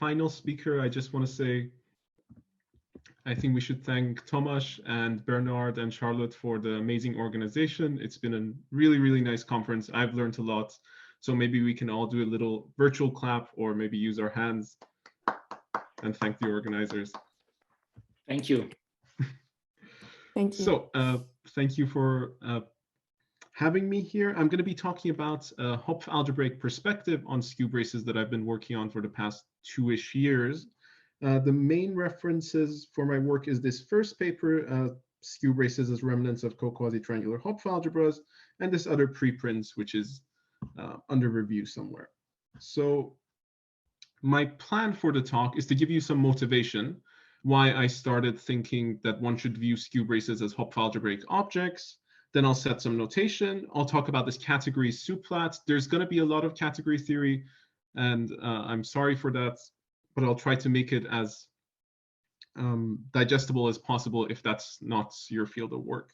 final speaker, I just want to say, I think we should thank Tomasz and Bernard and Charlotte for the amazing organization. It's been a really, really nice conference. I've learned a lot. So maybe we can all do a little virtual clap or maybe use our hands and thank the organizers. Thank you. Thank you. So thank you for having me here. I'm going to be talking about a Hopf algebraic perspective on skew braces that I've been working on for the past 2-ish years. The main references for my work is this first paper, Skew Braces as Remnants of Co-Quasi-Triangular Hopf Algebras, and this other preprint, which is under review somewhere. So my plan for the talk is to give you some motivation why I started thinking that one should view skew braces as Hopf algebraic objects. Then I'll set some notation. I'll talk about this category suplat. There's going to be a lot of category theory, and I'm sorry for that, but I'll try to make it as digestible as possible if that's not your field of work.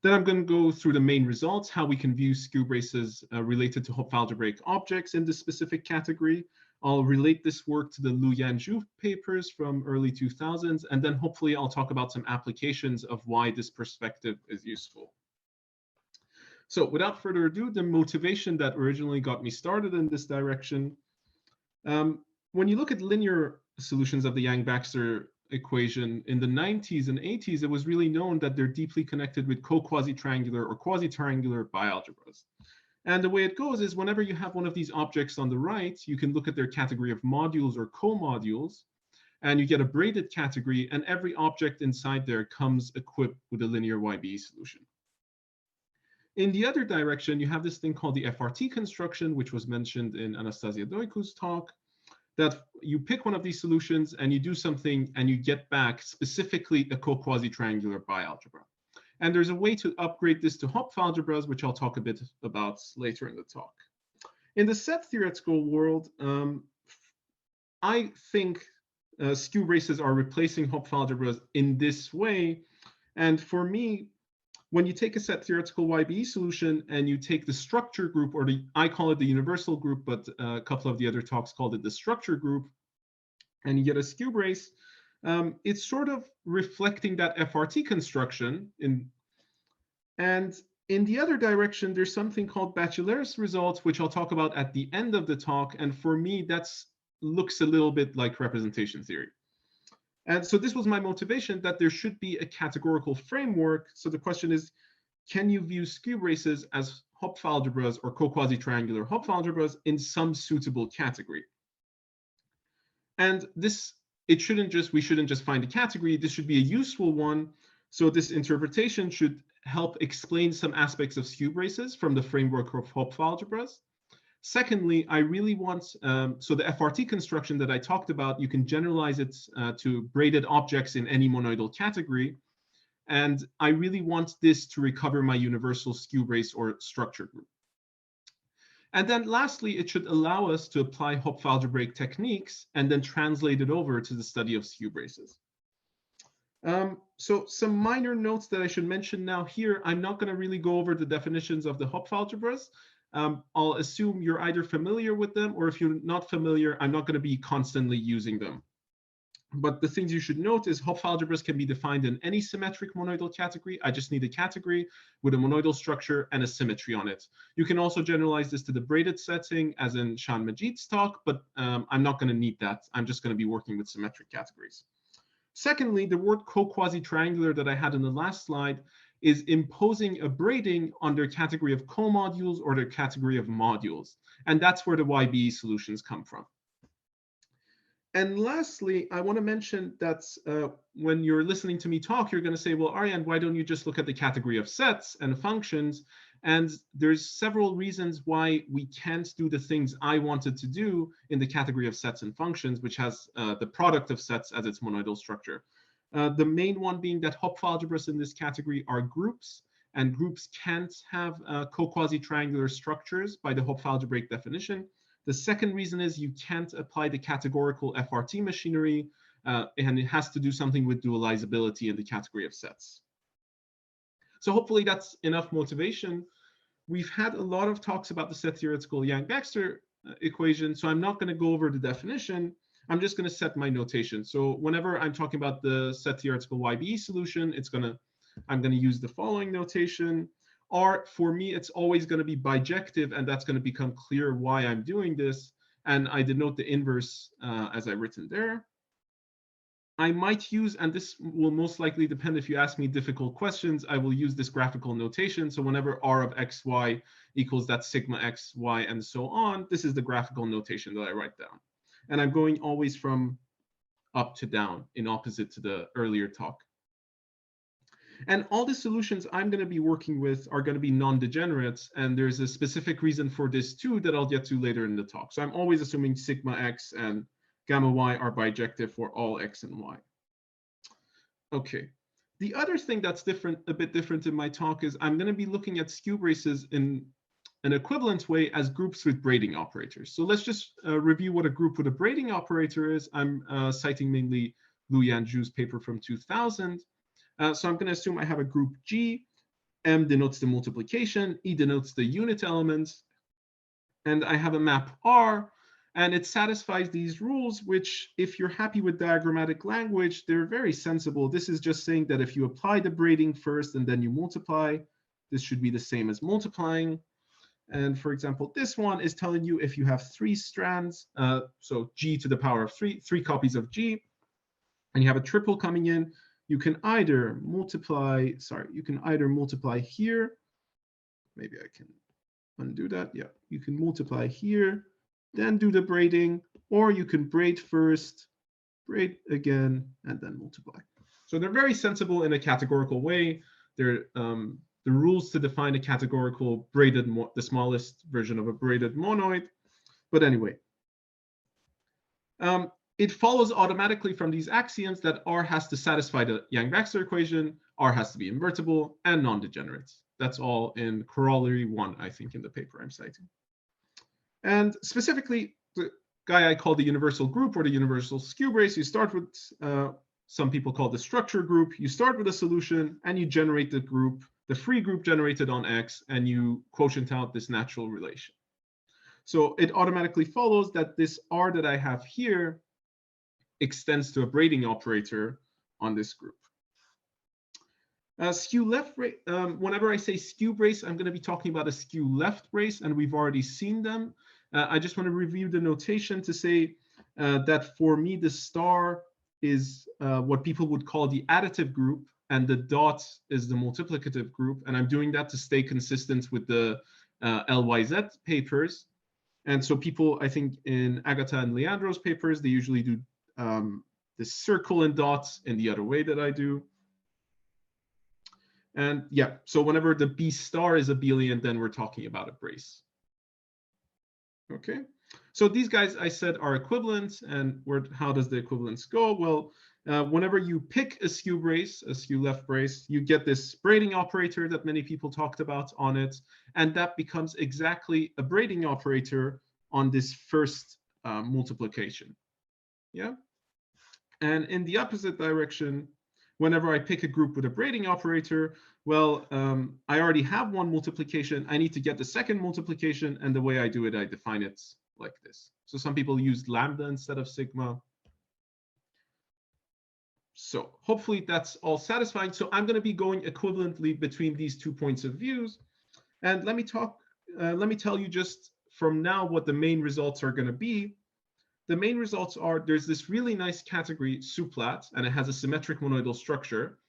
Then I'm going to go through the main results, how we can view skew braces related to Hopf algebraic objects in this specific category. I'll relate this work to the Lu-Yan Zhu papers from early 2000s, and then hopefully I'll talk about some applications of why this perspective is useful. So without further ado, the motivation that originally got me started in this direction. When you look at linear solutions of the Yang-Baxter equation in the 90s and 80s, it was really known that they're deeply connected with co-quasi-triangular or quasi-triangular bialgebras. And the way it goes is whenever you have one of these objects on the right, you can look at their category of modules or co-modules, and you get a braided category, and every object inside there comes equipped with a linear YBE solution. In the other direction, you have this thing called the FRT construction, which was mentioned in Anastasia Doiku's talk, that you pick one of these solutions and you do something and you get back specifically a co-quasi-triangular bialgebra. And there's a way to upgrade this to Hopf algebras, which I'll talk a bit about later in the talk. In the set theoretical world, I think skew braces are replacing Hopf algebras in this way. And for me, when you take a set theoretical YBE solution and you take the structure group, or I call it the universal group, but a couple of the other talks called it the structure group, and you get a skew brace, it's sort of reflecting that FRT construction. And in the other direction, there's something called Bachelor's results, which I'll talk about at the end of the talk. And for me, that looks a little bit like representation theory. And so this was my motivation, that there should be a categorical framework. So the question is, can you view skew braces as Hopf algebras or co-quasi-triangular Hopf algebras in some suitable category? And this, we shouldn't just find a category, this should be a useful one. So this interpretation should help explain some aspects of skew braces from the framework of Hopf algebras. Secondly, I really want, so the FRT construction that I talked about, you can generalize it to braided objects in any monoidal category. And I really want this to recover my universal skew brace or structure group. And then lastly, it should allow us to apply Hopf algebraic techniques and then translate it over to the study of skew braces. So some minor notes that I should mention now here. I'm not going to really go over the definitions of the Hopf algebras. I'll assume you're either familiar with them, or if you're not familiar, I'm not going to be constantly using them. But the things you should note is Hopf algebras can be defined in any symmetric monoidal category. I just need a category with a monoidal structure and a symmetry on it. You can also generalize this to the braided setting, as in Shan Majid's talk, but I'm not going to need that. I'm just going to be working with symmetric categories. Secondly, the word co-quasi-triangular that I had in the last slide is imposing a braiding on their category of co-modules or their category of modules. And that's where the YBE solutions come from. And lastly, I want to mention that when you're listening to me talk, you're going to say, well, Aryan, why don't you just look at the category of sets and functions? And there's several reasons why we can't do the things I wanted to do in the category of sets and functions, which has the product of sets as its monoidal structure. The main one being that Hopf algebras in this category are groups, and groups can't have co-quasi-triangular structures by the Hopf algebraic definition. The second reason is you can't apply the categorical FRT machinery, and it has to do something with dualizability in the category of sets. So hopefully that's enough motivation. We've had a lot of talks about the set theoretical Yang-Baxter equation, so I'm not going to go over the definition. I'm just going to set my notation. So whenever I'm talking about the set theoretical YBE solution, I'm going to use the following notation. R, for me, it's always going to be bijective, and that's going to become clear why I'm doing this. And I denote the inverse as I've written there. I might use, and this will most likely depend if you ask me difficult questions, I will use this graphical notation. So whenever R of xy equals that sigma x, y, and so on, this is the graphical notation that I write down. And I'm going always from up to down in opposite to the earlier talk. And all the solutions I'm going to be working with are going to be non-degenerates. And there's a specific reason for this too that I'll get to later in the talk. So I'm always assuming sigma x and gamma y are bijective for all x and y. Okay. The other thing that's a bit different in my talk is I'm going to be looking at skew braces in an equivalent way as groups with braiding operators. So let's just review what a group with a braiding operator is. I'm citing mainly Lu-Yan Zhu's paper from 2000. So I'm going to assume I have a group G. M denotes the multiplication, E denotes the unit elements, and I have a map R, and it satisfies these rules, which, if you're happy with diagrammatic language, they're very sensible. This is just saying that if you apply the braiding first and then you multiply, this should be the same as multiplying. And for example, this one is telling you if you have 3 strands, so G to the power of 3 copies of G, and you have a triple coming in, you can either multiply here. Maybe I can undo that. Yeah, you can multiply here, then do the braiding, or you can braid first, braid again, and then multiply. So they're very sensible in a categorical way. They're the rules to define a categorical braided, the smallest version of a braided monoid. But anyway, it follows automatically from these axioms that R has to satisfy the Yang-Baxter equation, R has to be invertible, and non-degenerate. That's all in corollary 1, I think, in the paper I'm citing. And specifically, the guy I call the universal group or the universal skew brace, you start with, some people call the structure group. You start with a solution, and you generate the group, the free group generated on X, and you quotient out this natural relation. So it automatically follows that this R that I have here extends to a braiding operator on this group. Skew left brace, whenever I say skew brace, I'm going to be talking about a skew left brace, and we've already seen them. I just want to review the notation to say that for me, the star is what people would call the additive group, and the dot is the multiplicative group. And I'm doing that to stay consistent with the LYZ papers. And so people, I think in Agatha and Leandro's papers, they usually do this circle and dots in the other way that I do. And yeah, so whenever the B star is abelian, then we're talking about a brace. Okay, so these guys I said are equivalent, and how does the equivalence go? Well, whenever you pick a skew brace, a skew left brace, you get this braiding operator that many people talked about on it, and that becomes exactly a braiding operator on this first multiplication. Yeah. And in the opposite direction, whenever I pick a group with a braiding operator, well, I already have one multiplication. I need to get the second multiplication. And the way I do it, I define it like this. So some people use lambda instead of sigma. So hopefully that's all satisfying. So I'm going to be going equivalently between these 2 points of views. And let me tell you just from now what the main results are going to be. The main results are there's this really nice category, suplat, and it has a symmetric monoidal structure.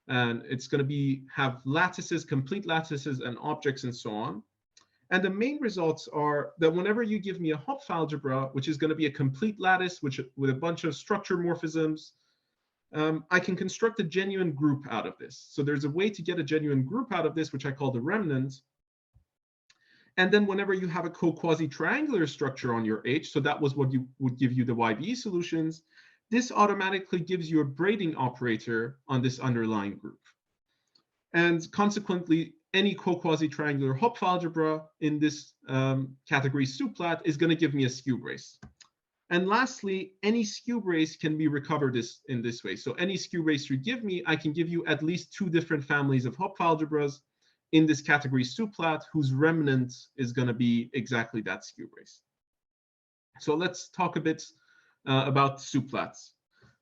And it's going to have lattices, complete lattices, and objects, and so on. And the main results are that whenever you give me a Hopf algebra, which is going to be a complete lattice with a bunch of structure morphisms, I can construct a genuine group out of this. So there's a way to get a genuine group out of this, which I call the remnant. And then whenever you have a co-quasi-triangular structure on your H, so that was what would give you the YBE solutions, this automatically gives you a braiding operator on this underlying group. And consequently, any co-quasi-triangular Hopf algebra in this category suplat is going to give me a skew brace. And lastly, any skew brace can be recovered in this way. So any skew brace you give me, I can give you at least 2 different families of Hopf algebras in this category suplat, whose remnant is going to be exactly that skew brace. So let's talk a bit about suplats,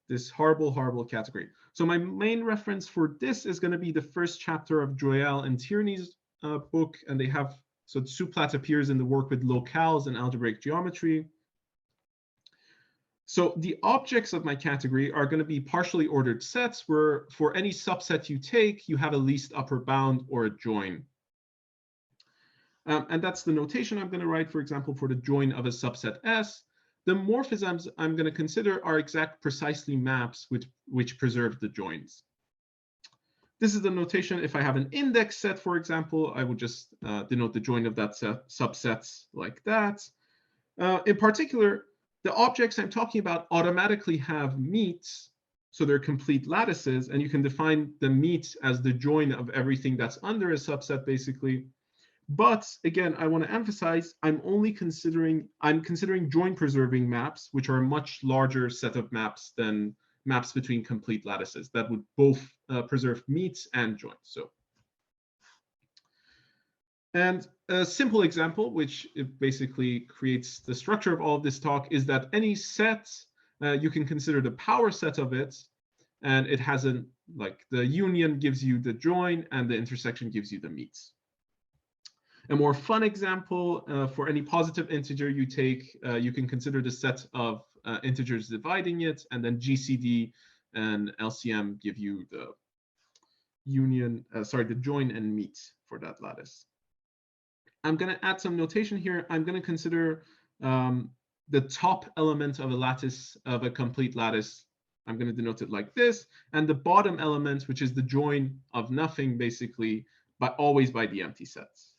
this horrible, horrible category. So my main reference for this is going to be the first chapter of Joyal and Tierney's book, and they have, so suplat appears in the work with locales and algebraic geometry. So the objects of my category are going to be partially ordered sets where for any subset you take, you have a least upper bound or a join. And that's the notation I'm going to write, for example, for the join of a subset S. The morphisms I'm going to consider are exact precisely maps which preserve the joins. This is the notation. If I have an index set, for example, I would just denote the join of that set, subsets like that. In particular, the objects I'm talking about automatically have meets, so they're complete lattices, and you can define the meet as the join of everything that's under a subset, basically. But again, I want to emphasize I'm considering join preserving maps, which are a much larger set of maps than maps between complete lattices that would both preserve meets and joins. So, and a simple example, which it basically creates the structure of all of this talk, is that any set, you can consider the power set of it, and it has like the union gives you the join and the intersection gives you the meets. A more fun example, for any positive integer you take, you can consider the set of integers dividing it, and then GCD and LCM give you the union, the join and meet for that lattice. I'm going to add some notation here. I'm going to consider the top element of a lattice, of a complete lattice. I'm going to denote it like this, and the bottom element, which is the join of nothing, basically, but always by the empty sets.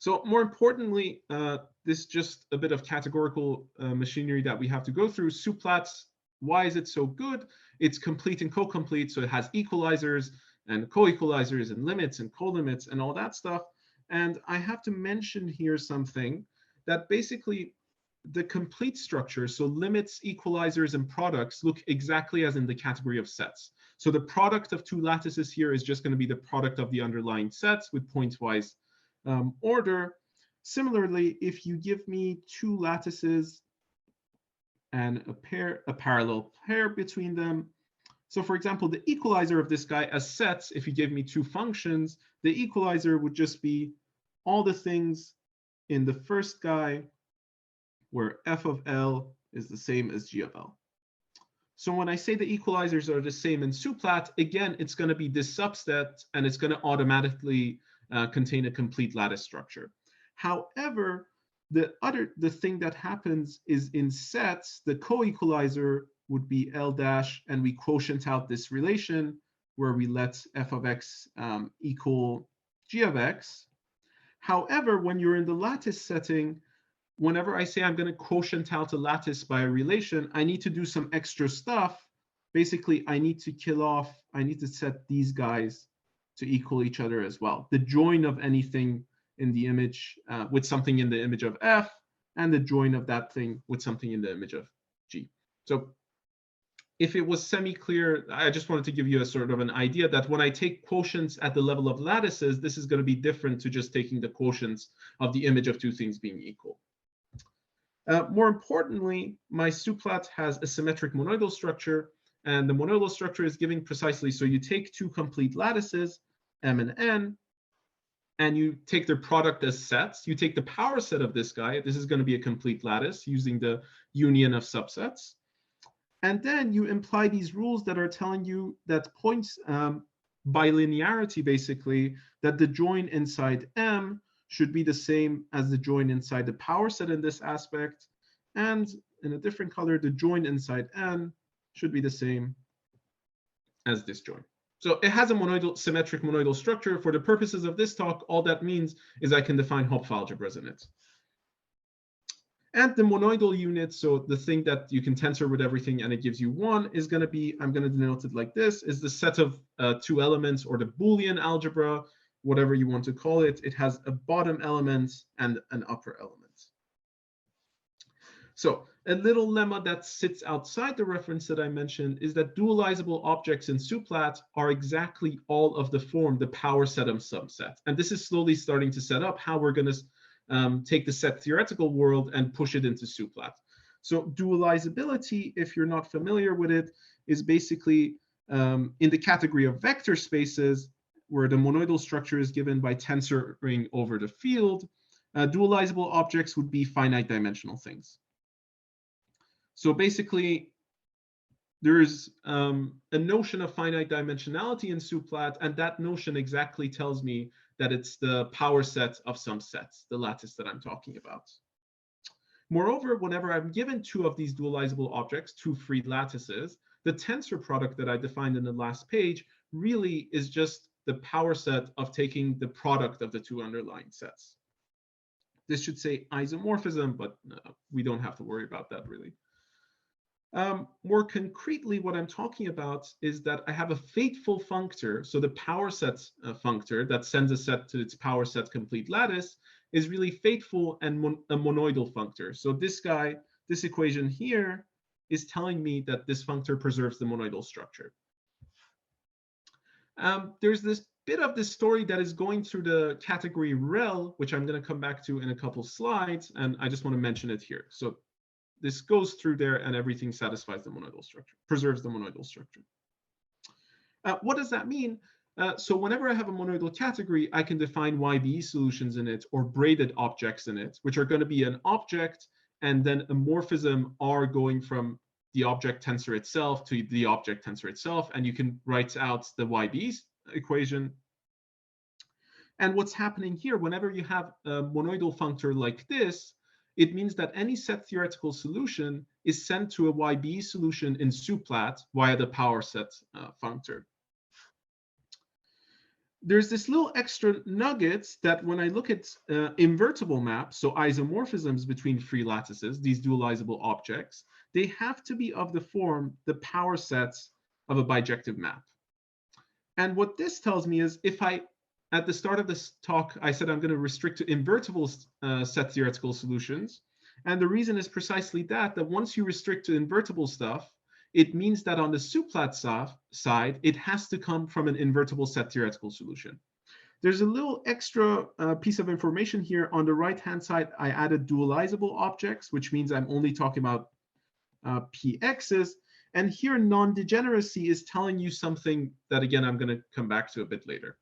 So more importantly, this is just a bit of categorical machinery that we have to go through. Suplats, why is it so good? It's complete and co-complete, so it has equalizers and co-equalizers and limits and co-limits and all that stuff. And I have to mention here something that basically the complete structure, so limits, equalizers, and products look exactly as in the category of sets. So the product of two lattices here is just going to be the product of the underlying sets with pointwise order. Similarly, if you give me two lattices and a parallel pair between them. So for example, the equalizer of this guy as sets, if you give me two functions, the equalizer would just be all the things in the first guy where f of L is the same as g of L. So when I say the equalizers are the same in suplat, again, it's going to be this subset, and it's going to automatically contain a complete lattice structure. However, the thing that happens is in sets, the co-equalizer would be L dash, and we quotient out this relation where we let f of x equal g of x. However, when you're in the lattice setting, whenever I say I'm going to quotient out a lattice by a relation, I need to do some extra stuff. Basically, I need to set these guys to equal each other as well. The join of anything in the image with something in the image of f, and the join of that thing with something in the image of g. So if it was semi-clear, I just wanted to give you a sort of an idea that when I take quotients at the level of lattices, this is going to be different to just taking the quotients of the image of two things being equal. More importantly, my suplat has a symmetric monoidal structure, and the monoidal structure is giving precisely, so you take two complete lattices, M and N, and you take their product as sets. You take the power set of this guy. This is going to be a complete lattice using the union of subsets. And then you imply these rules that are telling you that points by linearity, basically, that the join inside M should be the same as the join inside the power set in this aspect. And in a different color, the join inside N should be the same as this join. So it has a symmetric monoidal structure. For the purposes of this talk, all that means is I can define Hopf algebras in it. And the monoidal unit, so the thing that you can tensor with everything and it gives you one, is going to be, I'm going to denote it like this, is the set of two elements, or the Boolean algebra, whatever you want to call it. It has a bottom element and an upper element. So a little lemma that sits outside the reference that I mentioned is that dualizable objects in suplat are exactly all of the form, the power set of subset. And this is slowly starting to set up how we're going to take the set theoretical world and push it into suplat. So dualizability, if you're not familiar with it, is basically in the category of vector spaces, where the monoidal structure is given by tensoring over the field. Dualizable objects would be finite dimensional things. So basically, there's a notion of finite dimensionality in SUPLAT, and that notion exactly tells me that it's the power set of some sets, the lattice that I'm talking about. Moreover, whenever I'm given two of these dualizable objects, two free lattices, the tensor product that I defined in the last page really is just the power set of taking the product of the two underlying sets. This should say isomorphism, but we don't have to worry about that really. More concretely, what I'm talking about is that I have a fateful functor. So the power set functor that sends a set to its power set complete lattice is really fateful and a monoidal functor. So this guy, this equation here, is telling me that this functor preserves the monoidal structure. There's this bit of this story that is going through the category rel, which I'm going to come back to in a couple slides, and I just want to mention it here. So this goes through there and everything satisfies the monoidal structure, preserves the monoidal structure. What does that mean? So whenever I have a monoidal category, I can define YBE solutions in it or braided objects in it, which are going to be an object and then a morphism R going from the object tensor itself to the object tensor itself. And you can write out the YBE equation. And what's happening here, whenever you have a monoidal functor like this, it means that any set theoretical solution is sent to a YBE solution in SUPLAT via the power set functor. There's this little extra nugget that when I look at invertible maps, so isomorphisms between free lattices, these dualizable objects, they have to be of the form, the power sets of a bijective map. And what this tells me is if at the start of this talk, I said I'm going to restrict to invertible set theoretical solutions. And the reason is precisely that once you restrict to invertible stuff, it means that on the SUPLAT side, it has to come from an invertible set theoretical solution. There's a little extra piece of information here. On the right-hand side, I added dualizable objects, which means I'm only talking about PXs. And here, non-degeneracy is telling you something that, again, I'm going to come back to a bit later.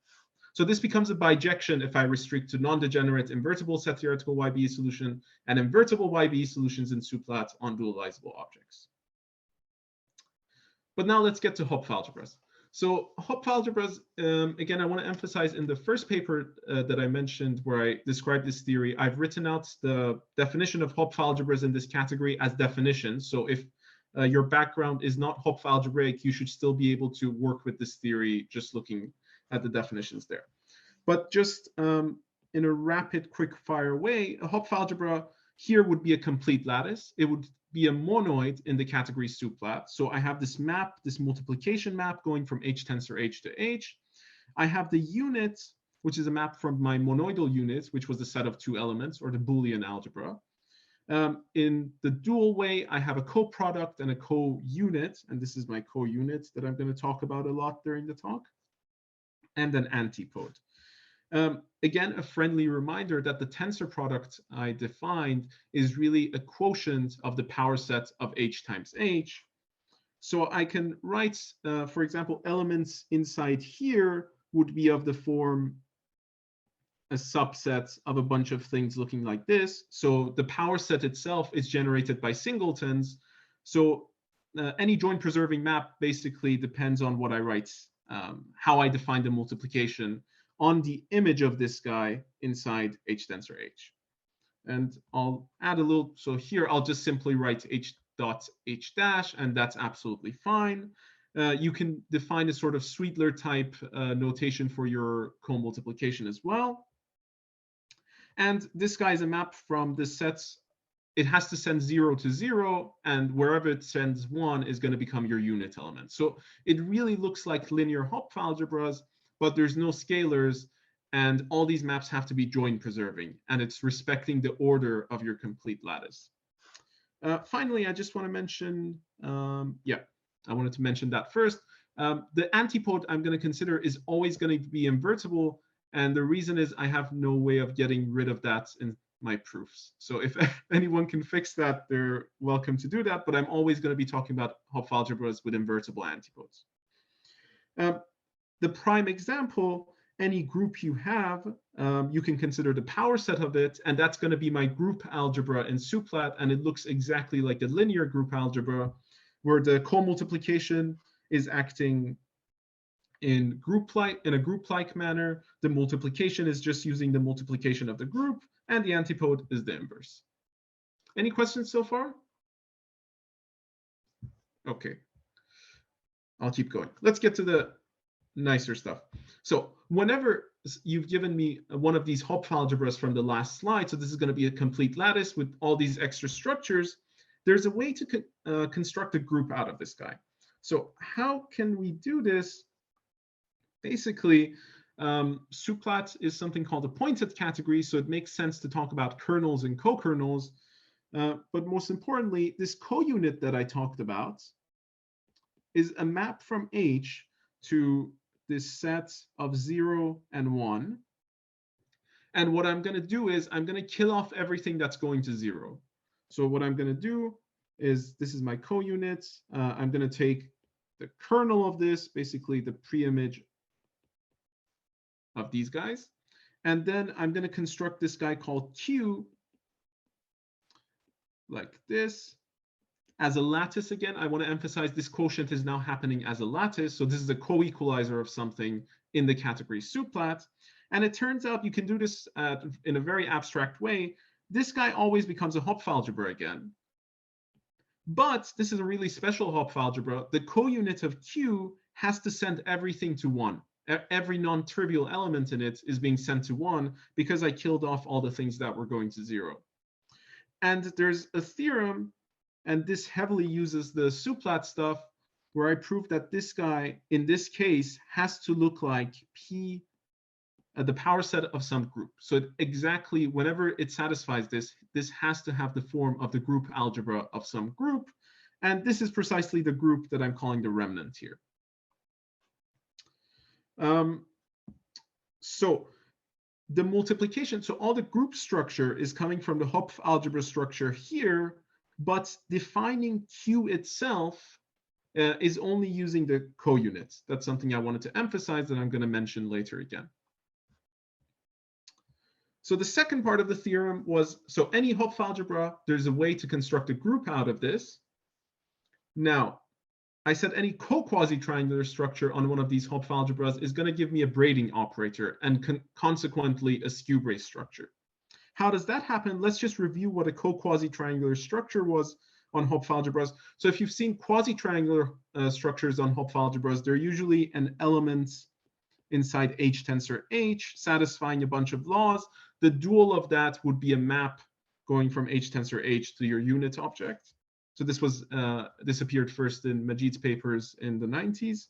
So this becomes a bijection if I restrict to non-degenerate invertible set theoretical YBE solution and invertible YBE solutions in SUPLAT on dualizable objects. But now let's get to Hopf algebras. So Hopf algebras, again, I want to emphasize in the first paper that I mentioned where I described this theory, I've written out the definition of Hopf algebras in this category as definitions. So if your background is not Hopf algebraic, you should still be able to work with this theory just looking at the definitions there. But just in a rapid, quick fire way, a Hopf algebra here would be a complete lattice. It would be a monoid in the category SUPLAT. So I have this map, this multiplication map going from H tensor H to H. I have the unit, which is a map from my monoidal unit, which was the set of two elements, or the Boolean algebra. In the dual way, I have a coproduct and a co-unit, and this is my co-unit that I'm going to talk about a lot during the talk, and an antipode. Again, a friendly reminder that the tensor product I defined is really a quotient of the power set of H times H. So I can write, for example, elements inside here would be of the form a subset of a bunch of things looking like this. So the power set itself is generated by singletons. So any joint preserving map basically depends on what I write, how I define the multiplication on the image of this guy inside H tensor H. And I'll add a little, so here I'll just simply write H dot H dash, and that's absolutely fine. You can define a sort of Sweetler type notation for your co-multiplication as well. And this guy is a map from the sets. It has to send 0 to 0, and wherever it sends 1 is going to become your unit element. So it really looks like linear Hopf algebras, but there's no scalars, and all these maps have to be joint preserving, and it's respecting the order of your complete lattice. Finally, I just want to mention, I wanted to mention that first. The antipode I'm going to consider is always going to be invertible, and the reason is I have no way of getting rid of that my proofs. So if anyone can fix that, they're welcome to do that, but I'm always going to be talking about Hopf algebras with invertible antipodes. The prime example, any group you have, you can consider the power set of it, and that's going to be my group algebra in suplat, and it looks exactly like the linear group algebra, where the co-multiplication is acting in a group-like manner. The multiplication is just using the multiplication of the group, and the antipode is the inverse. Any questions so far? Okay, I'll keep going. Let's get to the nicer stuff. So whenever you've given me one of these Hopf algebras from the last slide, so this is going to be a complete lattice with all these extra structures, there's a way to construct a group out of this guy. So how can we do this? Basically, suplat is something called a pointed category, so it makes sense to talk about kernels and co-kernels. But most importantly, this co-unit that I talked about is a map from H to this set of 0 and 1. And what I'm going to do is I'm going to kill off everything that's going to 0. So what I'm going to do is, this is my co-unit. I'm going to take the kernel of this, basically the pre-image of these guys. And then I'm going to construct this guy called Q, like this, as a lattice. Again, I want to emphasize this quotient is now happening as a lattice. So this is a co-equalizer of something in the category suplat. And it turns out you can do this in a very abstract way. This guy always becomes a Hopf algebra again. But this is a really special Hopf algebra. The co-unit of Q has to send everything to 1. Every non-trivial element in it is being sent to 1 because I killed off all the things that were going to 0. And there's a theorem, and this heavily uses the suplat stuff, where I prove that this guy, in this case, has to look like P, the power set of some group. So exactly whenever it satisfies this, this has to have the form of the group algebra of some group. And this is precisely the group that I'm calling the remnant here. So the multiplication, so all the group structure is coming from the Hopf algebra structure here, but defining Q itself is only using the co-units. That's something I wanted to emphasize that I'm going to mention later again. So the second part of the theorem was, so any Hopf algebra, there's a way to construct a group out of this. Now, I said any co-quasi-triangular structure on one of these Hopf algebras is going to give me a braiding operator and consequently a skew brace structure. How does that happen? Let's just review what a co-quasi-triangular structure was on Hopf algebras. So if you've seen quasi-triangular structures on Hopf algebras, they're usually an element inside H tensor H, satisfying a bunch of laws. The dual of that would be a map going from H tensor H to your unit object. So this appeared first in Majid's papers in the 90s.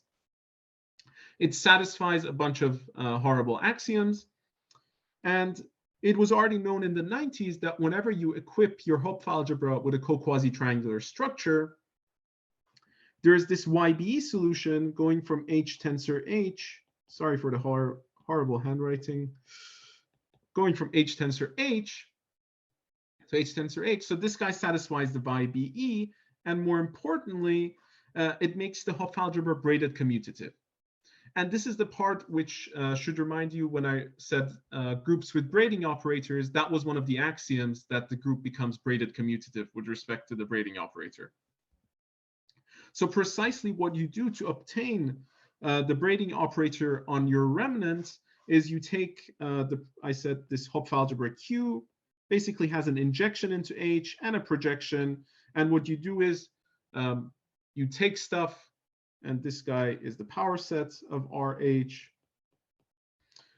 It satisfies a bunch of horrible axioms. And it was already known in the 90s that whenever you equip your Hopf algebra with a co-quasi-triangular structure, there's this YBE solution going from H tensor H. Sorry for the horrible handwriting. Going from H tensor H to H tensor H. So this guy satisfies the YBE, and more importantly, it makes the Hopf algebra braided commutative. And this is the part which should remind you when I said groups with braiding operators, that was one of the axioms that the group becomes braided commutative with respect to the braiding operator. So precisely what you do to obtain the braiding operator on your remnant is you take I said this Hopf algebra Q basically has an injection into H and a projection. And what you do is you take stuff, and this guy is the power set of RH.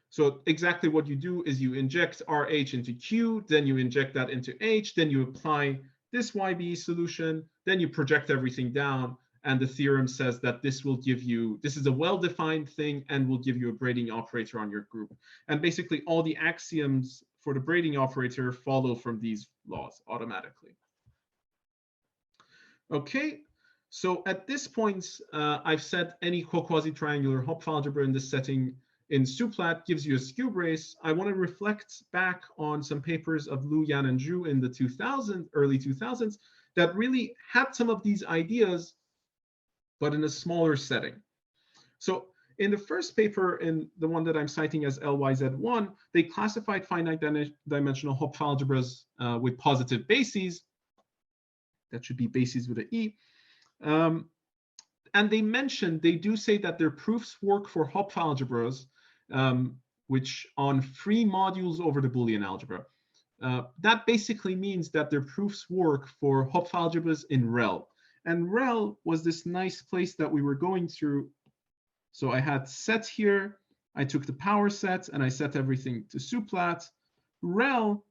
So exactly what you do is you inject RH into Q, then you inject that into H, then you apply this YBE solution, then you project everything down, and the theorem says that this will give you, this is a well-defined thing and will give you a braiding operator on your group. And basically all the axioms for the braiding operator follow from these laws automatically. Okay, so at this point, I've said any co-quasi-triangular Hopf algebra in this setting in Suplat gives you a skew brace. I want to reflect back on some papers of Lu, Yan, and Zhu in the early 2000s that really had some of these ideas, but in a smaller setting. So in the first paper, in the one that I'm citing as LYZ1, they classified finite dimensional Hopf algebras with positive bases. That should be bases with an E. And they do say that their proofs work for Hopf algebras, which on free modules over the Boolean algebra. That basically means that their proofs work for Hopf algebras in REL. And REL was this nice place that we were going through. So I had set here, I took the power set and I set everything to Suplat. REL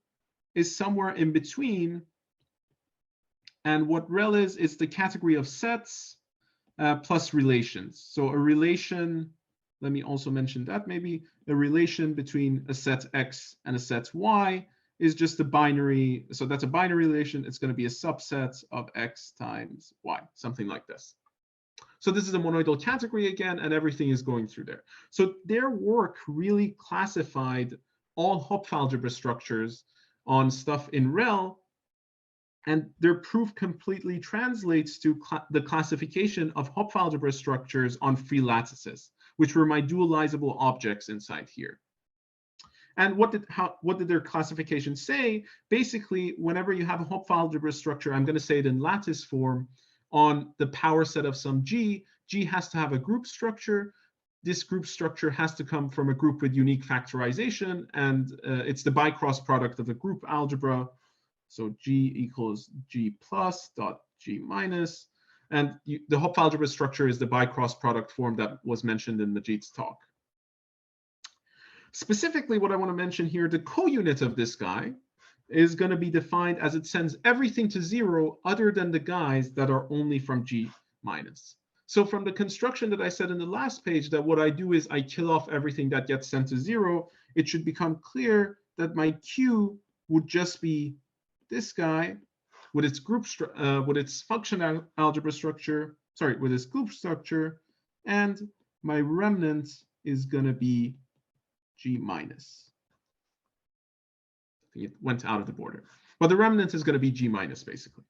is somewhere in between. And what REL is the category of sets plus relations. So a relation, let me also mention that maybe, a relation between a set X and a set Y is just a binary. So that's a binary relation. It's going to be a subset of X times Y, something like this. So this is a monoidal category again, and everything is going through there. So their work really classified all Hopf algebra structures on stuff in REL, and their proof completely translates to the classification of Hopf algebra structures on free lattices, which were my dualizable objects inside here. And what did their classification say? Basically, whenever you have a Hopf algebra structure, I'm going to say it in lattice form, on the power set of some G, G has to have a group structure. This group structure has to come from a group with unique factorization, and it's the bicross product of a group algebra. So G equals G plus dot G minus. And the Hopf algebra structure is the bicross product form that was mentioned in Majid's talk. Specifically, what I want to mention here, the co-unit of this guy is going to be defined as it sends everything to 0 other than the guys that are only from G minus. So from the construction that I said in the last page, that what I do is I kill off everything that gets sent to 0, it should become clear that my Q would just be this guy with its with its function algebra structure, with its group structure, and my remnant is going to be G minus. I think it went out of the border, but the remnant is going to be G minus basically.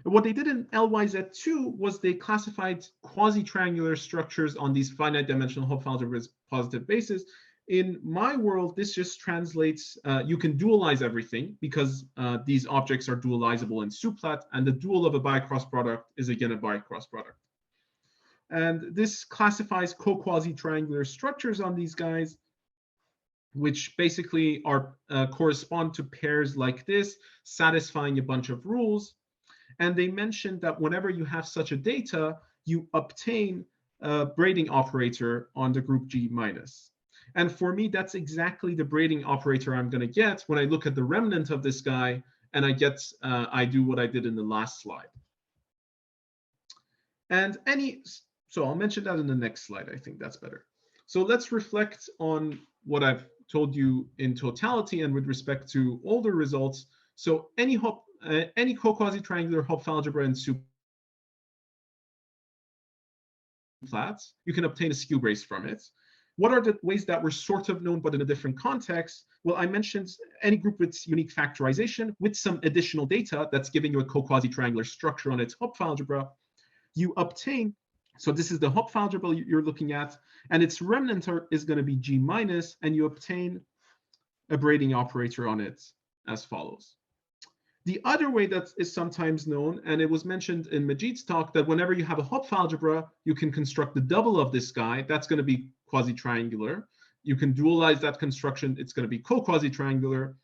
And what they did in LYZ2 was they classified quasi-triangular structures on these finite dimensional Hopf algebras positive bases. In my world, this just translates, you can dualize everything because these objects are dualizable in Suplat, and the dual of a bicross product is again a bicross product. And this classifies co-quasi-triangular structures on these guys, which basically are correspond to pairs like this, satisfying a bunch of rules. And they mentioned that whenever you have such a data, you obtain a braiding operator on the group G minus. And for me, that's exactly the braiding operator I'm going to get when I look at the remnant of this guy and I do what I did in the last slide. And so I'll mention that in the next slide. I think that's better. So let's reflect on what I've told you in totality and with respect to older results. So any co-quasi-triangular Hopf algebra in Suplat, you can obtain a skew brace from it. What are the ways that were sort of known but in a different context? Well, I mentioned any group with unique factorization with some additional data that's giving you a co-quasi-triangular structure on its Hopf algebra. You obtain, so this is the Hopf algebra you're looking at, and its remnant is going to be G minus, and you obtain a braiding operator on it as follows. The other way that is sometimes known, and it was mentioned in Majid's talk, that whenever you have a Hopf algebra, you can construct the double of this guy. That's going to be quasi-triangular. You can dualize that construction. It's going to be co-quasi-triangular.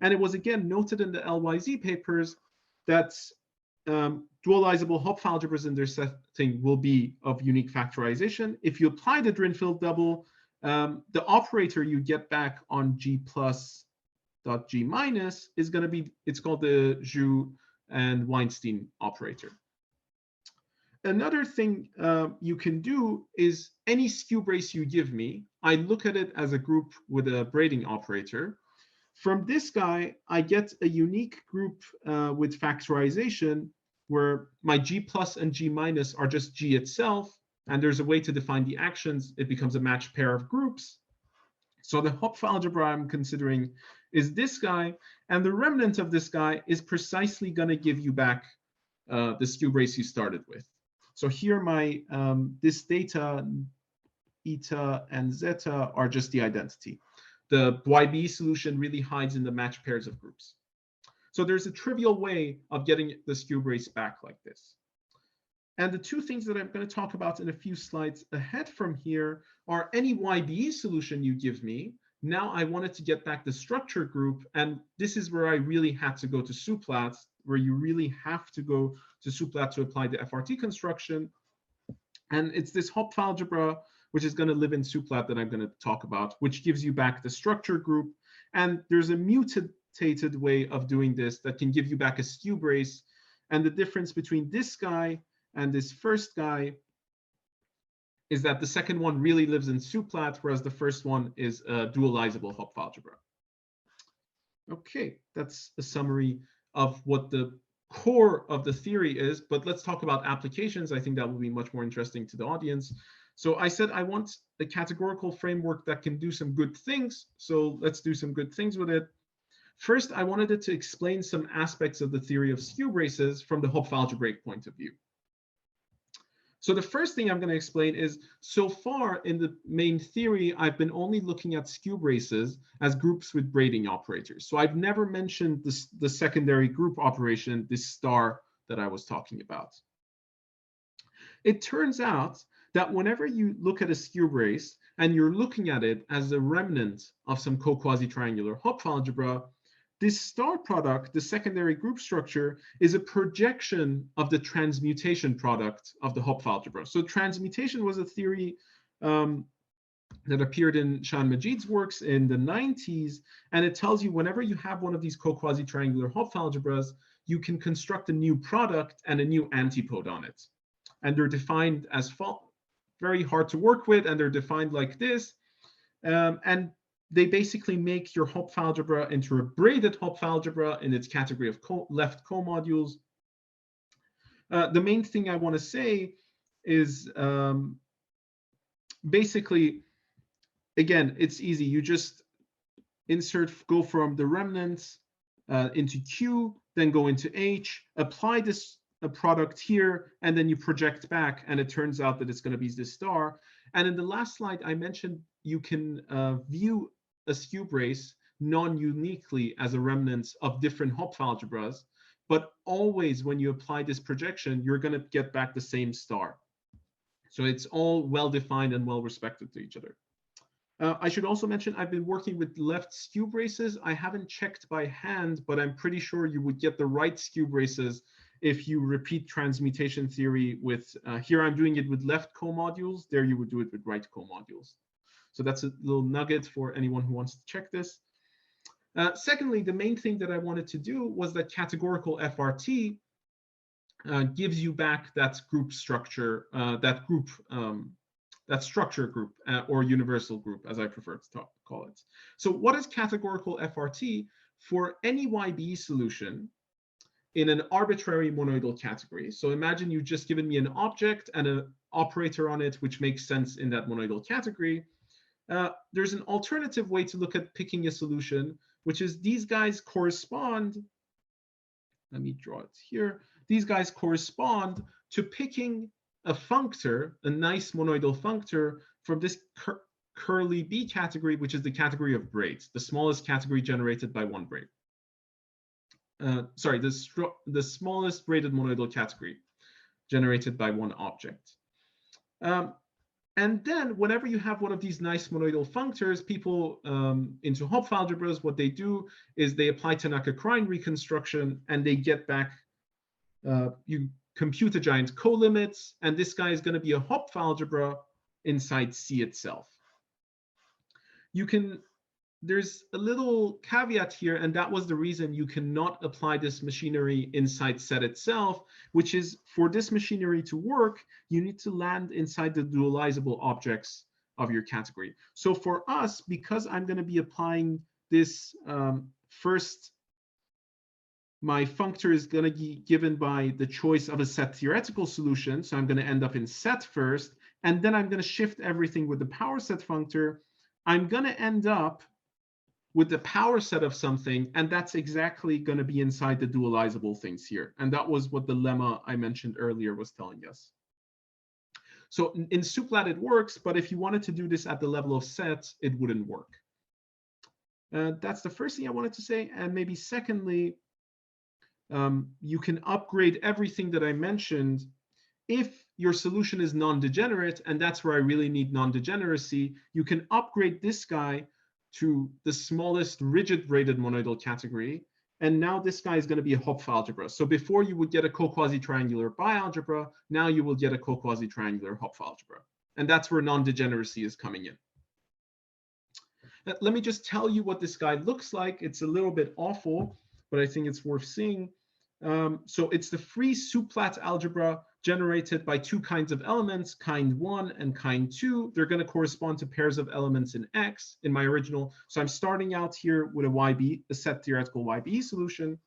And it was again noted in the LYZ papers that dualizable Hopf algebras in their setting will be of unique factorization. If you apply the Drinfeld double, the operator you get back on G plus dot G minus is going to be, it's called the Zhu and Weinstein operator. Another thing you can do is any skew brace you give me, I look at it as a group with a braiding operator. From this guy, I get a unique group with factorization where my G plus and G minus are just G itself, and there's a way to define the actions. It becomes a matched pair of groups. So the Hopf algebra I'm considering is this guy, and the remnant of this guy is precisely going to give you back the skew brace you started with. So here my this data, eta and zeta, are just the identity. The YB solution really hides in the matched pairs of groups. So there's a trivial way of getting the skew brace back like this. And the two things that I'm going to talk about in a few slides ahead from here are any YB solution you give me. Now I wanted to get back the structure group, and this is where I really had to go to Suplat, where you really have to go to Suplat to apply the FRT construction. And it's this Hopf algebra, which is going to live in Suplat, that I'm going to talk about, which gives you back the structure group. And there's a mutated way of doing this that can give you back a skew brace. And the difference between this guy and this first guy is that the second one really lives in Suplat, whereas the first one is a dualizable Hopf algebra. Okay, that's a summary of what the core of the theory is, but let's talk about applications. I think that will be much more interesting to the audience. So I said I want a categorical framework that can do some good things. So let's do some good things with it. First, I wanted it to explain some aspects of the theory of skew braces from the Hopf algebraic point of view. So the first thing I'm going to explain is, so far in the main theory, I've been only looking at skew braces as groups with braiding operators. So I've never mentioned the secondary group operation, this star that I was talking about. It turns out that whenever you look at a skew brace and you're looking at it as a remnant of some co-quasi-triangular Hopf algebra, this star product, the secondary group structure, is a projection of the transmutation product of the Hopf algebra. So transmutation was a theory that appeared in Shah and Majid's works in the 90s, and it tells you whenever you have one of these co-quasi-triangular Hopf algebras, you can construct a new product and a new antipode on it. And they're defined as very hard to work with, and they're defined like this. And they basically make your Hopf algebra into a braided Hopf algebra in its category of left comodules. The main thing I want to say is basically, again, it's easy. You just go from the remnants into Q, then go into H, apply this product here, and then you project back, and it turns out that it's going to be this star. And in the last slide, I mentioned you can view a skew brace non-uniquely as a remnant of different Hopf algebras, but always when you apply this projection, you're going to get back the same star. So it's all well-defined and well-respected to each other. I should also mention I've been working with left skew braces. I haven't checked by hand, but I'm pretty sure you would get the right skew braces if you repeat transmutation theory with, here I'm doing it with left comodules, there you would do it with right comodules. So that's a little nugget for anyone who wants to check this. Secondly, the main thing that I wanted to do was that categorical FRT gives you back that group structure, that structure group, or universal group, as I prefer to call it. So what is categorical FRT? For any YB solution in an arbitrary monoidal category. So imagine you've just given me an object and an operator on it, which makes sense in that monoidal category. There's an alternative way to look at picking a solution, which is these guys correspond. Let me draw it here. These guys correspond to picking a functor, a nice monoidal functor from this curly B category, which is the category of braids, the smallest category generated by one braid. Sorry, the smallest braided monoidal category generated by one object. And then whenever you have one of these nice monoidal functors, people into Hopf algebras, what they do is they apply Tanaka-Krein reconstruction, and they get back, you compute a giant co-limits, and this guy is going to be a Hopf algebra inside C itself. There's a little caveat here, and that was the reason you cannot apply this machinery inside set itself, which is for this machinery to work, you need to land inside the dualizable objects of your category. So for us, because I'm going to be applying this first, my functor is going to be given by the choice of a set theoretical solution. So I'm going to end up in set first, and then I'm going to shift everything with the power set functor, I'm going to end up with the power set of something, and that's exactly going to be inside the dualizable things here. And that was what the lemma I mentioned earlier was telling us. So in Suplat it works, but if you wanted to do this at the level of sets, it wouldn't work. That's the first thing I wanted to say. And maybe secondly, you can upgrade everything that I mentioned if your solution is non-degenerate, and that's where I really need non-degeneracy. You can upgrade this guy to the smallest rigid braided monoidal category. And now this guy is going to be a Hopf algebra. So before you would get a co-quasi-triangular bialgebra, now you will get a co-quasi-triangular Hopf algebra. And that's where non-degeneracy is coming in. Let me just tell you what this guy looks like. It's a little bit awful, but I think it's worth seeing. So it's the free Suplat algebra generated by two kinds of elements, kind 1 and kind 2. They're going to correspond to pairs of elements in X in my original. So I'm starting out here with a YB, a set theoretical YB solution.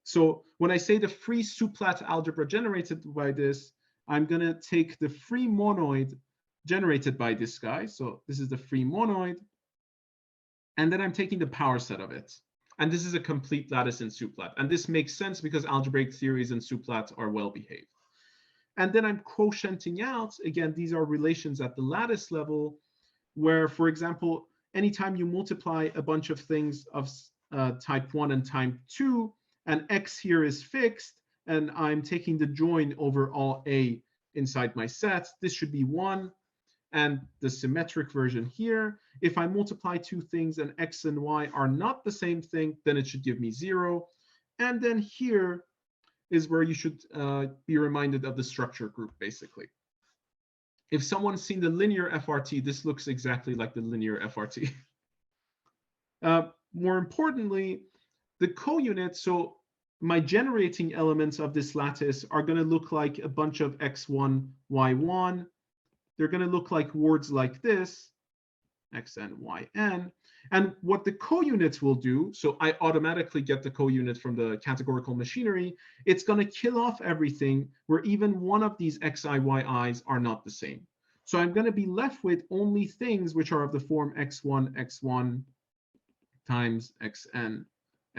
So when I say the free Suplat algebra generated by this, I'm going to take the free monoid generated by this guy. So this is the free monoid. And then I'm taking the power set of it. And this is a complete lattice in Suplat. And this makes sense because algebraic theories in Suplat are well behaved. And then I'm quotienting out, again, these are relations at the lattice level, where, for example, anytime you multiply a bunch of things of type 1 and type 2, and X here is fixed, and I'm taking the join over all A inside my set, this should be 1. And the symmetric version here, if I multiply two things and X and Y are not the same thing, then it should give me 0. And then here is where you should be reminded of the structure group, basically. If someone's seen the linear FRT, this looks exactly like the linear FRT. More importantly, the co-unit, so my generating elements of this lattice are going to look like a bunch of X1, Y1. They're going to look like words like this, Xn, Yn. And what the co-units will do, so I automatically get the co-unit from the categorical machinery, it's going to kill off everything where even one of these Xi, Yi's are not the same. So I'm going to be left with only things which are of the form X1, X1 times Xn,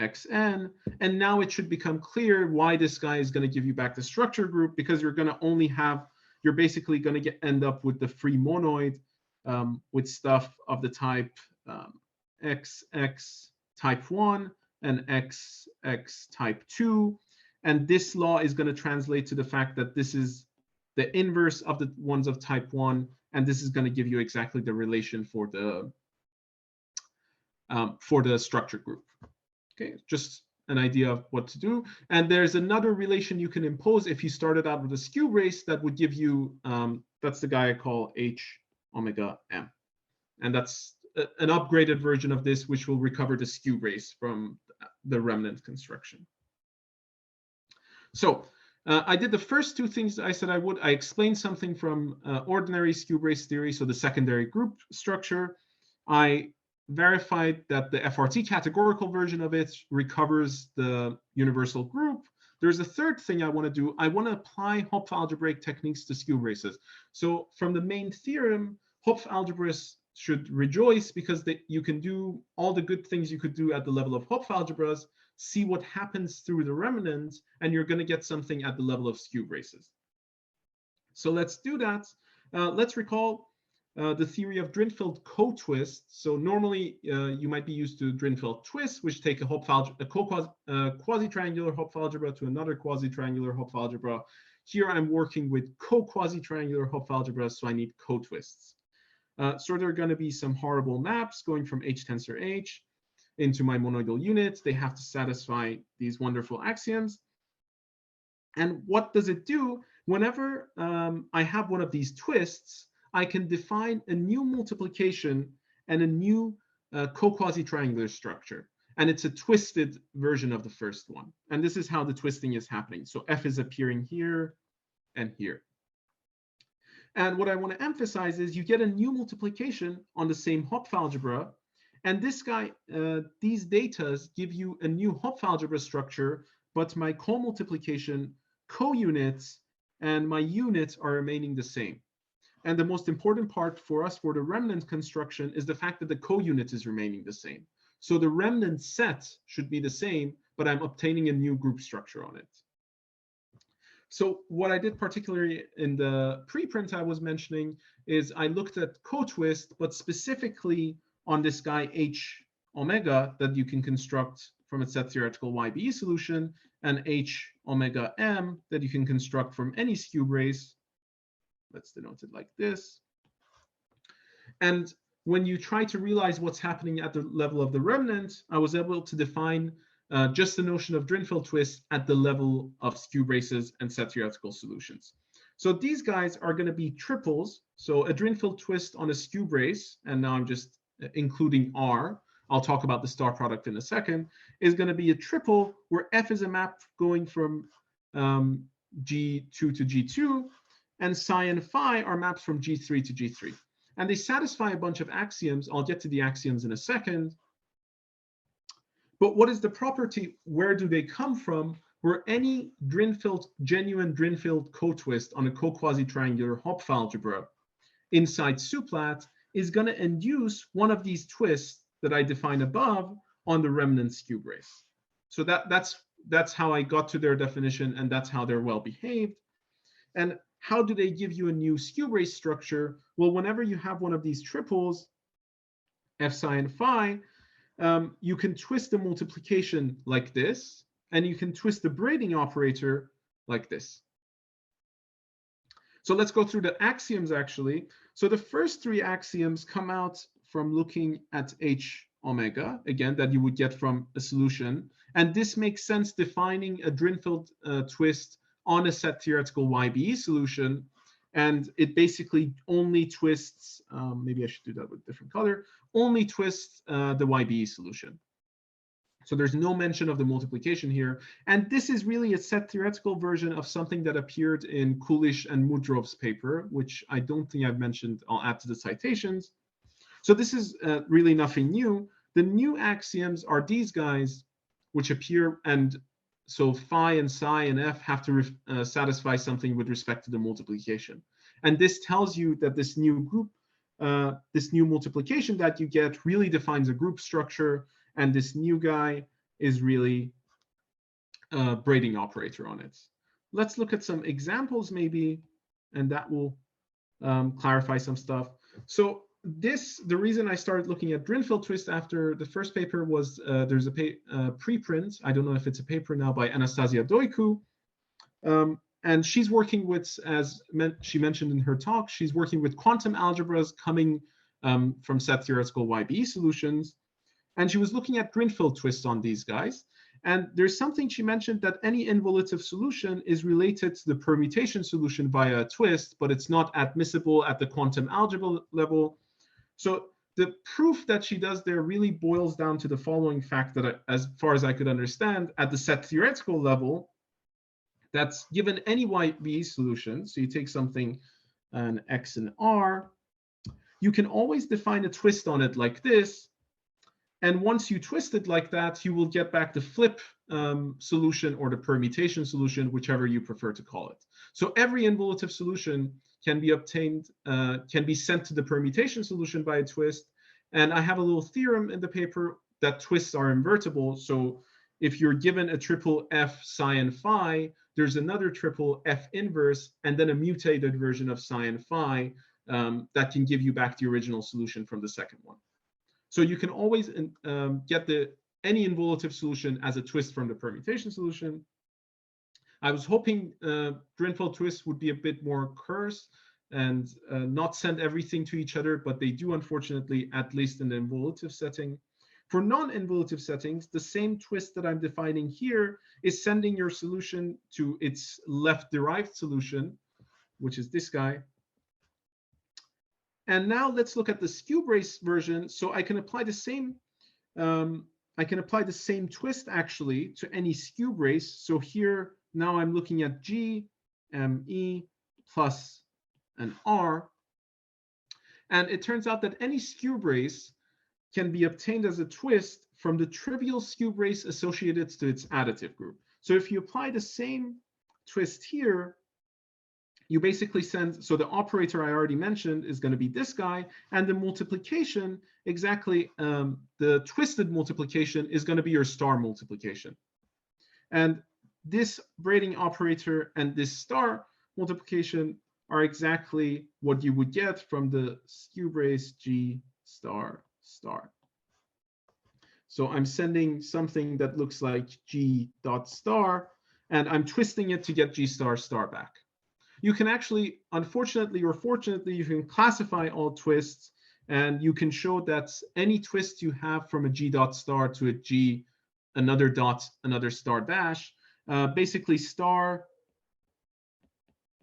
Xn. And now it should become clear why this guy is going to give you back the structure group, because you're going to only have, you're basically going to end up with the free monoid with stuff of the type XX type 1 and XX type 2. And this law is going to translate to the fact that this is the inverse of the ones of type 1. And this is going to give you exactly the relation for the structure group. Okay, just an idea of what to do. And there's another relation you can impose if you started out with a skew brace that would give you, that's the guy I call H omega M. And that's an upgraded version of this, which will recover the skew brace from the remnant construction. So I did the first two things I said I would. I explained something from ordinary skew brace theory, so the secondary group structure. I verified that the FRT categorical version of it recovers the universal group. There's a third thing I want to do. I want to apply Hopf algebraic techniques to skew braces. So from the main theorem, Hopf algebras should rejoice because you can do all the good things you could do at the level of Hopf algebras, see what happens through the remnant, and you're going to get something at the level of skew braces. So let's do that. Let's recall the theory of Drinfeld co-twist. So normally you might be used to Drinfeld twists, which take a quasi-triangular Hopf algebra to another quasi-triangular Hopf algebra. Here I'm working with co-quasi-triangular Hopf algebras, so I need co-twists. So there are going to be some horrible maps going from H tensor H into my monoidal units. They have to satisfy these wonderful axioms. And what does it do? Whenever I have one of these twists, I can define a new multiplication and a new co-quasi-triangular structure. And it's a twisted version of the first one. And this is how the twisting is happening. So F is appearing here and here. And what I want to emphasize is you get a new multiplication on the same Hopf algebra. And this guy, these datas give you a new Hopf algebra structure, but my co-multiplication, co-units, and my units are remaining the same. And the most important part for us for the remnant construction is the fact that the co-unit is remaining the same. So the remnant set should be the same, but I'm obtaining a new group structure on it. So what I did particularly in the preprint I was mentioning is I looked at co-twist, but specifically on this guy H omega that you can construct from a set theoretical YBE solution, and H omega M that you can construct from any skew brace. Let's denote it like this. And when you try to realize what's happening at the level of the remnant, I was able to define just the notion of Drinfeld twist at the level of skew braces and set theoretical solutions. So these guys are going to be triples. So a Drinfeld twist on a skew brace, and now I'm just including R, I'll talk about the star product in a second, is going to be a triple where F is a map going from G2 to G2, and psi and phi are maps from G3 to G3. And they satisfy a bunch of axioms. I'll get to the axioms in a second. But what is the property? Where do they come from? Where any genuine Drinfeld co-twist on a co-quasi-triangular Hopf algebra inside suplat is going to induce one of these twists that I define above on the remnant skew brace. So that's how I got to their definition, and that's how they're well behaved. And how do they give you a new skew brace structure? Well, whenever you have one of these triples, F psi and phi, you can twist the multiplication like this, and you can twist the braiding operator like this. So let's go through the axioms actually. So the first three axioms come out from looking at H omega, again, that you would get from a solution. And this makes sense defining a Drinfeld twist on a set theoretical YBE solution. And it basically only twists, maybe I should do that with a different color, only twists the YBE solution. So there's no mention of the multiplication here. And this is really a set theoretical version of something that appeared in Kulish and Mudrov's paper, which I don't think I've mentioned. I'll add to the citations. So this is really nothing new. The new axioms are these guys, which appear, and so phi and psi and f have to satisfy something with respect to the multiplication. And this tells you that this new group, this new multiplication that you get really defines a group structure, and this new guy is really a braiding operator on it. Let's look at some examples maybe, and that will clarify some stuff. So the reason I started looking at Drinfeld twist after the first paper was there's a preprint, I don't know if it's a paper now, by Anastasia Doiku. And she's working with, as she mentioned in her talk, she's working with quantum algebras coming from set theoretical YBE solutions. And she was looking at Drinfeld twists on these guys. And there's something she mentioned, that any involutive solution is related to the permutation solution via a twist, but it's not admissible at the quantum algebra level. So the proof that she does there really boils down to the following fact that, as far as I could understand, at the set theoretical level, that's given any YBE solution. So you take something, an X and R, you can always define a twist on it like this. And once you twist it like that, you will get back the flip solution or the permutation solution, whichever you prefer to call it. So every involutive solution can be obtained, can be sent to the permutation solution by a twist. And I have a little theorem in the paper that twists are invertible. So if you're given a triple F psi and phi, there's another triple F inverse, and then a mutated version of psi and phi that can give you back the original solution from the second one. So you can always get any involutive solution as a twist from the permutation solution. I was hoping Drinfeld twists would be a bit more curse and not send everything to each other, but they do, unfortunately, at least in the involutive setting. For non-involutive settings, the same twist that I'm defining here is sending your solution to its left-derived solution, which is this guy. And now let's look at the skew brace version. So I can apply the same twist actually to any skew brace. So here now I'm looking at G, M, E plus an R. And it turns out that any skew brace can be obtained as a twist from the trivial skew brace associated to its additive group. So if you apply the same twist here, you basically send, so the operator I already mentioned is going to be this guy, and the multiplication, exactly, the twisted multiplication is going to be your star multiplication. And this braiding operator and this star multiplication are exactly what you would get from the skew brace G star star. So I'm sending something that looks like G dot star, and I'm twisting it to get G star star back. You can actually, unfortunately or fortunately, you can classify all twists, and you can show that any twist you have from a G dot star to a G, another dot, another star dash, basically star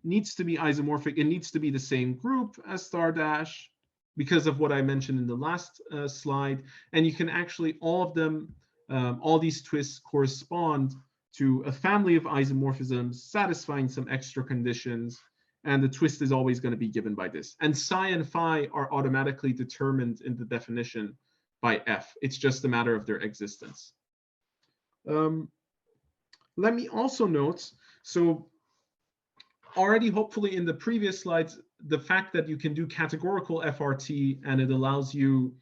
needs to be isomorphic. It needs to be the same group as star dash because of what I mentioned in the last slide. And you can actually, all of them, all these twists correspond to a family of isomorphisms satisfying some extra conditions. And the twist is always going to be given by this. And psi and phi are automatically determined in the definition by F. It's just a matter of their existence. Let me also note, so already hopefully in the previous slides, the fact that you can do categorical FRT and it allows you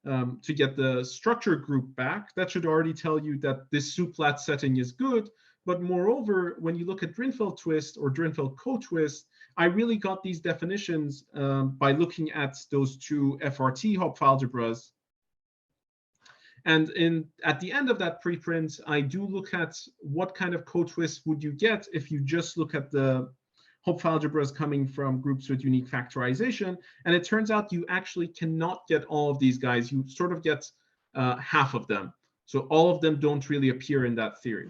to get the structure group back, that should already tell you that this Suplat setting is good. But moreover, when you look at Drinfeld twist or Drinfeld co-twist, I really got these definitions by looking at those two FRT Hopf algebras. And at the end of that preprint, I do look at what kind of co-twist would you get if you just look at the Hopf algebras coming from groups with unique factorization. And it turns out you actually cannot get all of these guys. You sort of get half of them. So all of them don't really appear in that theory.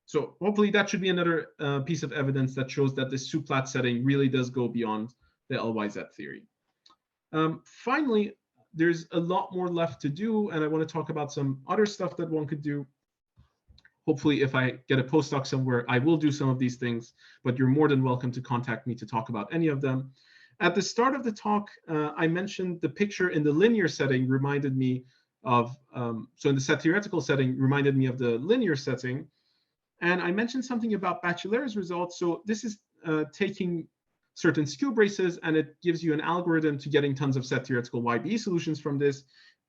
So hopefully that should be another piece of evidence that shows that this Suplat setting really does go beyond the LYZ theory. Finally, there's a lot more left to do, and I want to talk about some other stuff that one could do. Hopefully, if I get a postdoc somewhere, I will do some of these things, but you're more than welcome to contact me to talk about any of them. At the start of the talk, I mentioned the picture in the linear setting reminded me of, so in the set theoretical setting reminded me of the linear setting. And I mentioned something about Bachiller's results. So this is taking certain skew braces, and it gives you an algorithm to getting tons of set theoretical YBE solutions from this.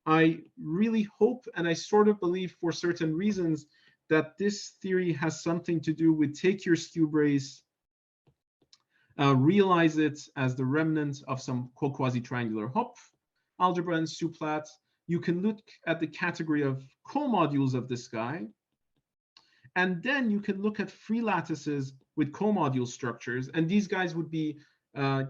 I really hope, and I sort of believe for certain reasons, that this theory has something to do with take your skew brace, realize it as the remnant of some co-quasi-triangular Hopf algebra and Suplat. You can look at the category of co-modules of this guy, and then you can look at free lattices with co-module structures, and these guys would be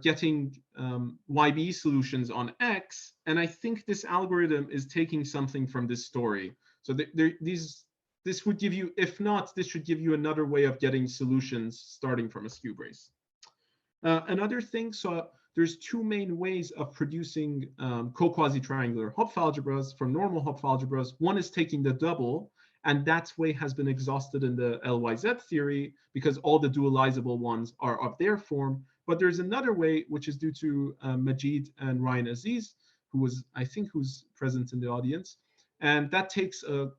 getting YBE solutions on X. And I think this algorithm is taking something from this story. So this would give you, if not, this should give you another way of getting solutions starting from a skew brace. Another thing, so there's two main ways of producing co-quasi-triangular Hopf algebras from normal Hopf algebras. One is taking the double, and that way has been exhausted in the LYZ theory because all the dualizable ones are of their form. But there's another way, which is due to Majid and Ryan Aziz, who's present in the audience. And that takes a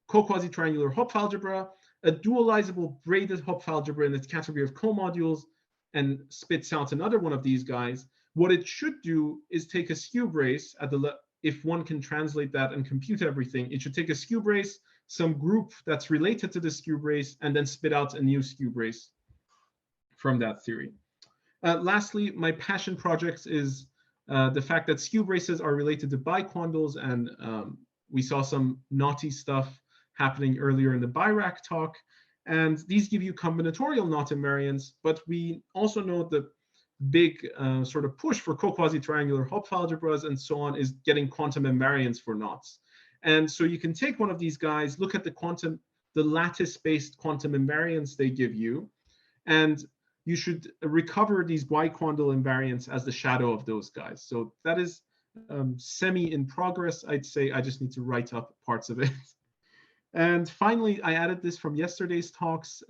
co-quasi-triangular Hopf algebra, a dualizable braided Hopf algebra in its category of co-modules, and spits out another one of these guys. What it should do is take a skew brace at the if one can translate that and compute everything, it should take a skew brace, some group that's related to the skew brace, and then spit out a new skew brace from that theory. Lastly, my passion project is the fact that skew braces are related to biquandles, and we saw some naughty stuff happening earlier in the BIRAC talk. And these give you combinatorial knot invariants, but we also know the big sort of push for co-quasi-triangular Hopf algebras and so on is getting quantum invariants for knots. And so you can take one of these guys, look at the lattice-based quantum invariants they give you, and you should recover these biquandal invariants as the shadow of those guys. So that is semi in progress, I'd say. I just need to write up parts of it. And finally, I added this from yesterday's talks.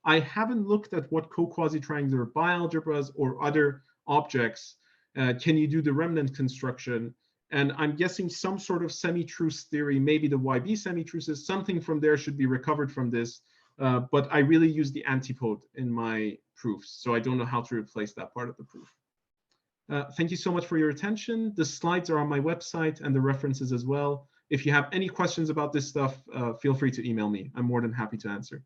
I haven't looked at what co-quasi-triangular bialgebras or other objects can you do the remnant construction. And I'm guessing some sort of semi-truce theory, maybe the YB semi-truces, something from there should be recovered from this. but I really use the antipode in my proofs, so I don't know how to replace that part of the proof. Thank you so much for your attention. The slides are on my website and the references as well. If you have any questions about this stuff, feel free to email me. I'm more than happy to answer.